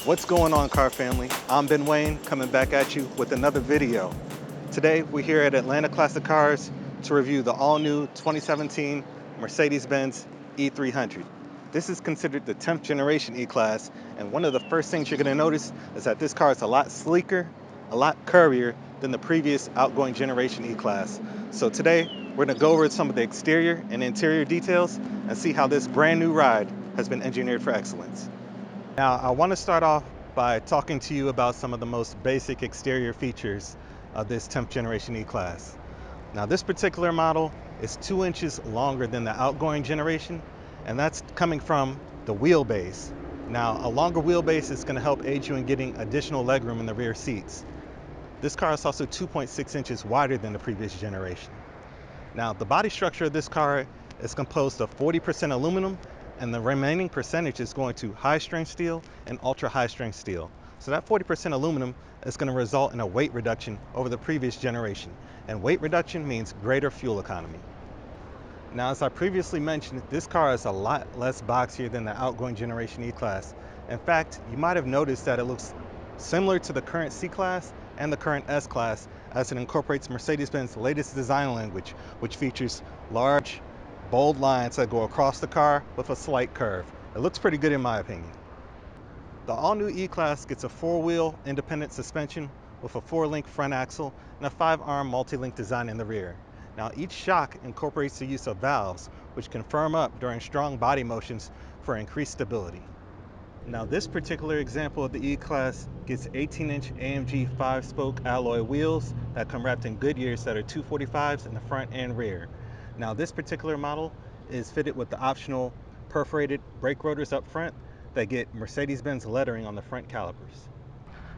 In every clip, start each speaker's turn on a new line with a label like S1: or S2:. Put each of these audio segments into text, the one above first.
S1: What's going on, car family? I'm Ben Wayne, coming back at you with another video. Today we're here at Atlanta Classic Cars to review the all-new 2017 Mercedes-Benz E-300. This is considered the 10th generation E-Class, and one of the first things you're going to notice is that this car is a lot sleeker, a lot curvier than the previous outgoing generation E-Class. So today we're going to go over some of the exterior and interior details and see how this brand new ride has been engineered for excellence. Now, I want to start off by talking to you about some of the most basic exterior features of this 10th generation E-Class. Now, this particular model is 2 inches longer than the outgoing generation, and that's coming from the wheelbase. Now, a longer wheelbase is going to help aid you in getting additional legroom in the rear seats. This car is also 2.6 inches wider than the previous generation. Now, the body structure of this car is composed of 40% aluminum, and the remaining percentage is going to high strength steel and ultra high strength steel. So that 40% aluminum is going to result in a weight reduction over the previous generation. And weight reduction means greater fuel economy. Now, as I previously mentioned, this car is a lot less boxier than the outgoing generation E-Class. In fact, you might have noticed that it looks similar to the current C-Class and the current S-Class, as it incorporates Mercedes-Benz's latest design language, which features large, bold lines that go across the car with a slight curve. It looks pretty good in my opinion. The all-new E-Class gets a 4-wheel independent suspension with a 4-link front axle and a 5-arm multi-link design in the rear. Now, each shock incorporates the use of valves, which can firm up during strong body motions for increased stability. Now, this particular example of the E-Class gets 18-inch AMG 5-spoke alloy wheels that come wrapped in Goodyears that are 245s in the front and rear. Now, this particular model is fitted with the optional perforated brake rotors up front that get Mercedes-Benz lettering on the front calipers.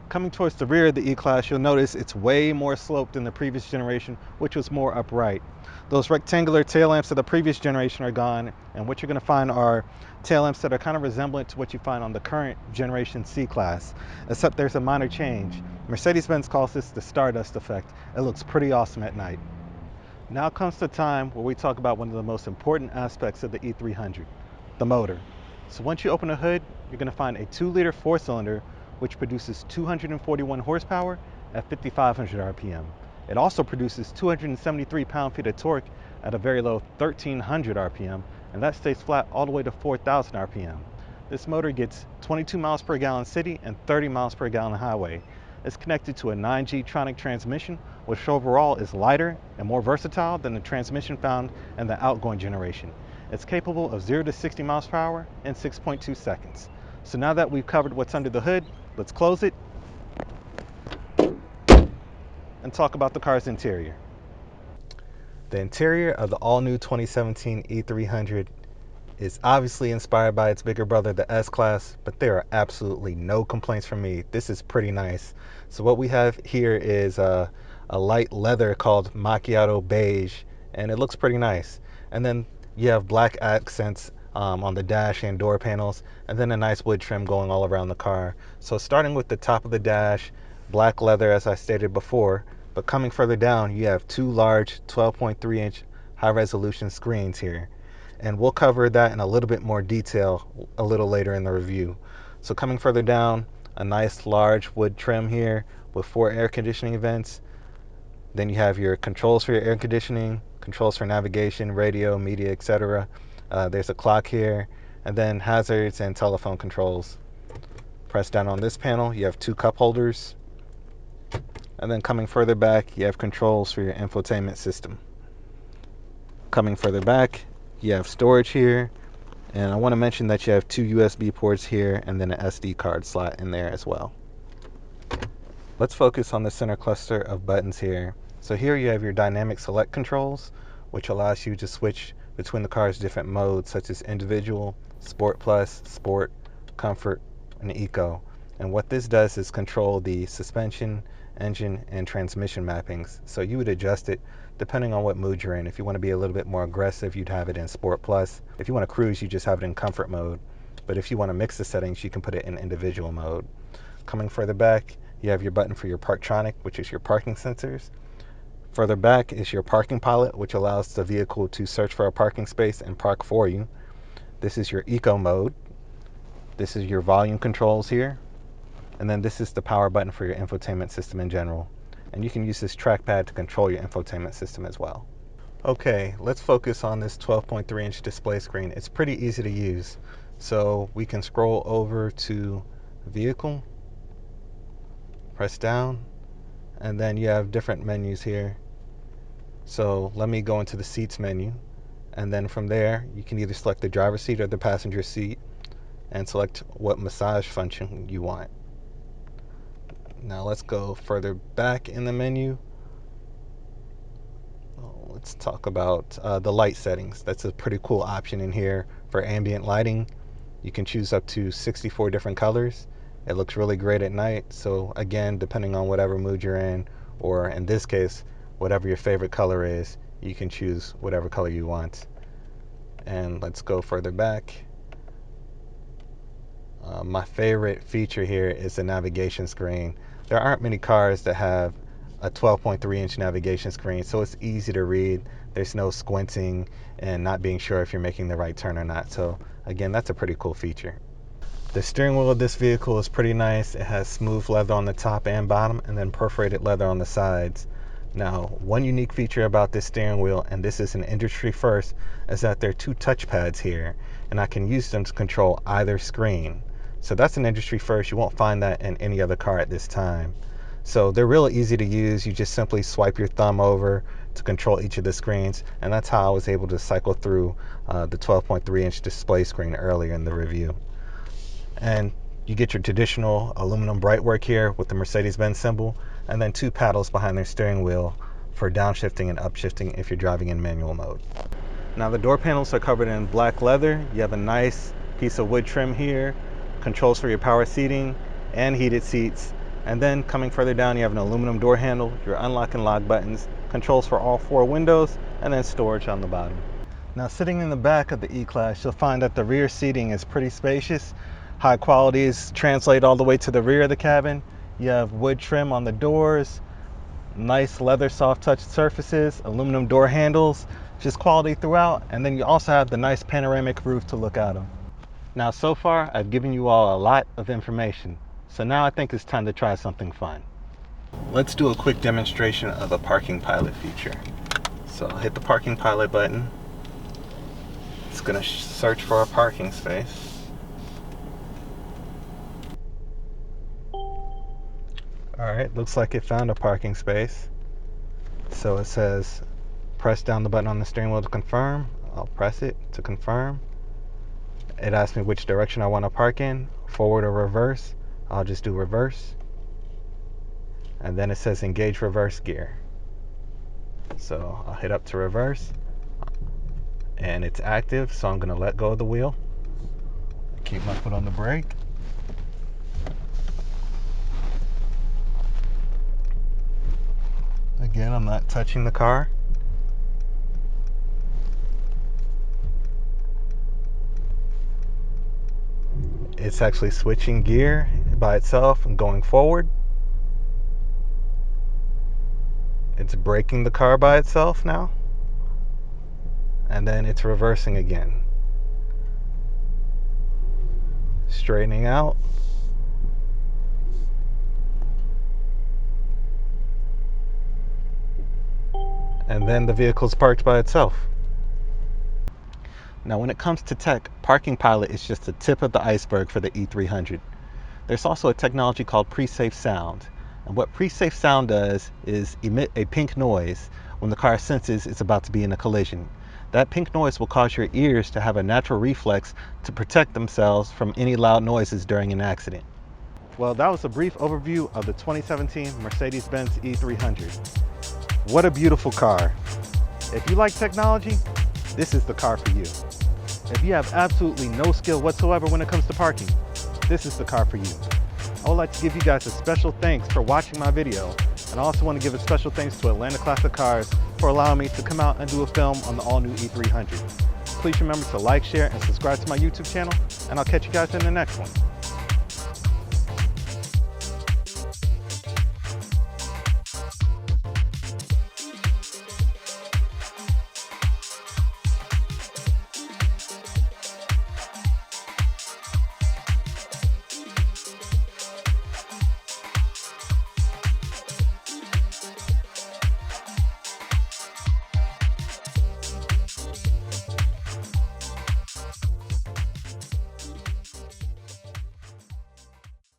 S1: Coming towards the rear of the E-Class, you'll notice it's way more sloped than the previous generation, which was more upright. Those rectangular tail lamps of the previous generation are gone, and what you're going to find are tail lamps that are kind of resemblant to what you find on the current generation C-Class, except there's a minor change. Mercedes-Benz calls this the Stardust effect. It looks pretty awesome at night. Now comes the time where we talk about one of the most important aspects of the E-300, the motor. So once you open the hood, you're going to find a 2-liter 4-cylinder which produces 241 horsepower at 5,500 RPM. It also produces 273 pound-feet of torque at a very low 1,300 RPM, and that stays flat all the way to 4,000 RPM. This motor gets 22 miles per gallon city and 30 miles per gallon highway. It's connected to a 9G Tronic transmission, which overall is lighter and more versatile than the transmission found in the outgoing generation. It's capable of 0 to 60 miles per hour in 6.2 seconds. So now that we've covered what's under the hood, let's close it and talk about the car's interior. The interior of the all-new 2017 E300 is obviously inspired by its bigger brother, the S-Class, but there are absolutely no complaints from me. This is pretty nice. So what we have here is a light leather called macchiato beige, and it looks pretty nice. And then you have black accents on the dash and door panels, and then a nice wood trim going all around the car. So starting with the top of the dash, black leather as I stated before, but coming further down, you have 2 large 12.3-inch high-resolution screens here. And we'll cover that in a little bit more detail a little later in the review. So coming further down, a nice large wood trim here with 4 air conditioning vents. Then you have your controls for your air conditioning, controls for navigation, radio, media, etc. There's a clock here, and then hazards and telephone controls. Press down on this panel, you have 2 cup holders. And then coming further back, you have controls for your infotainment system. Coming further back, you have storage here, and I want to mention that you have 2 USB ports here and then an SD card slot in there as well. Let's focus on the center cluster of buttons here. So here you have your dynamic select controls, which allows you to switch between the car's different modes such as individual, sport plus, sport, comfort, and eco. And what this does is control the suspension, engine, and transmission mappings. So you would adjust it depending on what mood you're in. If you want to be a little bit more aggressive, you'd have it in Sport Plus. If you want to cruise, you just have it in Comfort mode. But if you want to mix the settings, you can put it in individual mode. Coming further back, you have your button for your Parktronic, which is your parking sensors. Further back is your Parking Pilot, which allows the vehicle to search for a parking space and park for you. This is your Eco mode. This is your volume controls here. And then this is the power button for your infotainment system in general. And you can use this trackpad to control your infotainment system as well. Okay, let's focus on this 12.3-inch display screen. It's pretty easy to use. So we can scroll over to Vehicle, press down, and then you have different menus here. So let me go into the Seats menu, and then from there you can either select the driver's seat or the passenger seat and select what massage function you want. Now let's go further back in the menu. Let's talk about the light settings. That's a pretty cool option in here for ambient lighting. You can choose up to 64 different colors. It looks really great at night. So again, depending on whatever mood you're in, or in this case, whatever your favorite color is, you can choose whatever color you want. And let's go further back. My favorite feature here is the navigation screen. There aren't many cars that have a 12.3-inch navigation screen, so it's easy to read. There's no squinting and not being sure if you're making the right turn or not. So again, that's a pretty cool feature. The steering wheel of this vehicle is pretty nice. It has smooth leather on the top and bottom, and then perforated leather on the sides. Now, one unique feature about this steering wheel, and this is an industry first, is that there are two touchpads here, and I can use them to control either screen. So that's an industry first. You won't find that in any other car at this time. So they're really easy to use. You just simply swipe your thumb over to control each of the screens, and that's how I was able to cycle through the 12.3-inch display screen earlier in the review. And you get your traditional aluminum brightwork here with the Mercedes-Benz symbol, and then two paddles behind their steering wheel for downshifting and upshifting if you're driving in manual mode. Now the door panels are covered in black leather. You have a nice piece of wood trim here, controls for your power seating and heated seats. And then coming further down, you have an aluminum door handle, your unlock and lock buttons, controls for all four windows, and then storage on the bottom. Now sitting in the back of the E-Class, you'll find that the rear seating is pretty spacious. High qualities translate all the way to the rear of the cabin. You have wood trim on the doors, nice leather soft touch surfaces, aluminum door handles, just quality throughout. And then you also have the nice panoramic roof to look out of. Now so far, I've given you all a lot of information. So now I think it's time to try something fun. Let's do a quick demonstration of a parking pilot feature. So I'll hit the parking pilot button. It's gonna search for a parking space. Alright, looks like it found a parking space. So it says press down the button on the steering wheel to confirm. I'll press it to confirm. It asks me which direction I want to park in, forward or reverse. I'll just do reverse. And then it says engage reverse gear. So I'll hit up to reverse. And it's active, so I'm going to let go of the wheel. Keep my foot on the brake. Again, I'm not touching the car. It's actually switching gear by itself and going forward. It's braking the car by itself now. And then it's reversing again. Straightening out. And then the vehicle's parked by itself. Now when it comes to tech, Parking Pilot is just the tip of the iceberg for the E-300. There's also a technology called pre-safe sound. And what pre-safe sound does is emit a pink noise when the car senses it's about to be in a collision. That pink noise will cause your ears to have a natural reflex to protect themselves from any loud noises during an accident. Well, that was a brief overview of the 2017 Mercedes-Benz E-300. What a beautiful car. If you like technology, this is the car for you. If you have absolutely no skill whatsoever when it comes to parking, this is the car for you. I would like to give you guys a special thanks for watching my video, and I also want to give a special thanks to Atlanta Classic Cars for allowing me to come out and do a film on the all-new E-300. Please remember to like, share, and subscribe to my YouTube channel, and I'll catch you guys in the next one.